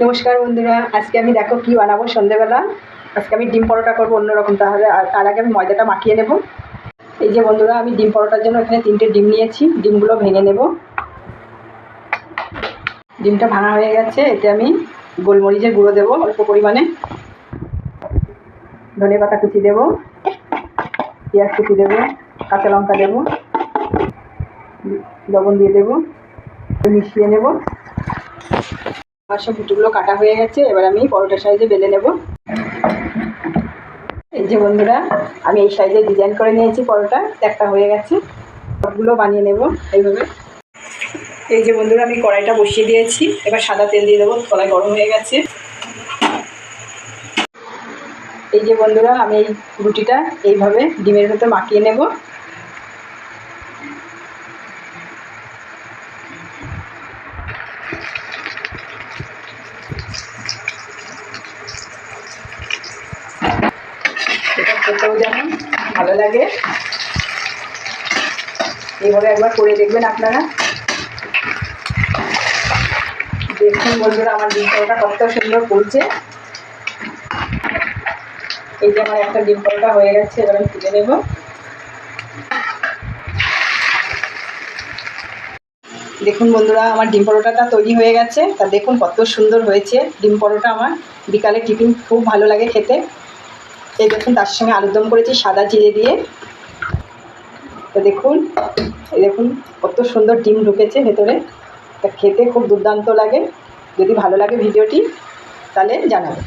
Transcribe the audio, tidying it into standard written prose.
নমস্কার বন্ধুরা, আজকে আমি দেখো কি বানাবো সন্ধ্যেবেলা। আজকে আমি ডিম পরোটা করবো অন্যরকম। তাহলে আর তার আগে আমি ময়দাটা মাখিয়ে নেব। এই যে বন্ধুরা, আমি ডিম পরোটার জন্য এখানে 3টে ডিম নিয়েছি। ডিমগুলো ভেঙে নেব। ডিমটা ভাঙা হয়ে গেছে। এতে আমি গোলমরিচের গুঁড়ো দেবো অল্প পরিমাণে, ধনে পাতা কুচি দেবো, পেঁয়াজ কুচি দেবো, কাঁচা লঙ্কা দেবো, লবণ দিয়ে দেবো, মিশিয়ে নেব। আমার সব রুটিগুলো কাটা হয়ে গেছে। এবার আমি পরোটা সাইজে বেলে নেব। এই যে বন্ধুরা, আমি এই সাইজে ডিজাইন করে নিয়েছি পরোটা। একটা হয়ে গেছে, সবগুলো বানিয়ে নেব এইভাবে। এই যে বন্ধুরা, আমি কড়াইটা বসিয়ে দিয়েছি। এবার সাদা তেল দিয়ে দেবো। কড়াই গরম হয়ে গেছে। এই যে বন্ধুরা, আমি এই রুটিটা এইভাবে ডিমের ভেতর মাখিয়ে নেব। এটা খেতেও যেমন ভালো লাগে, এইভাবে একবার করে দেখবেন আপনারা। দেখুন বন্ধুরা, আমার ডিম পরোটা কত সুন্দর ফুলছে। এই যে আমার একটা ডিম পরোটা হয়ে গেছে। এবার আমি তুলে নেব। দেখুন বন্ধুরা, আমার ডিম পরোটাটা তৈরি হয়ে গেছে। তা দেখুন কত সুন্দর হয়েছে ডিম পরোটা। আমার বিকালে টিফিন খুব ভালো লাগে খেতে। এই দেখুন, তার সঙ্গে আলুর দম করেছি সাদা জিরে দিয়ে। তো দেখুন, এই দেখুন কত সুন্দর ডিম ঢুকেছে ভেতরে। তা খেতে খুব দুর্দান্ত লাগে। যদি ভালো লাগে ভিডিওটি তাহলে জানাবেন।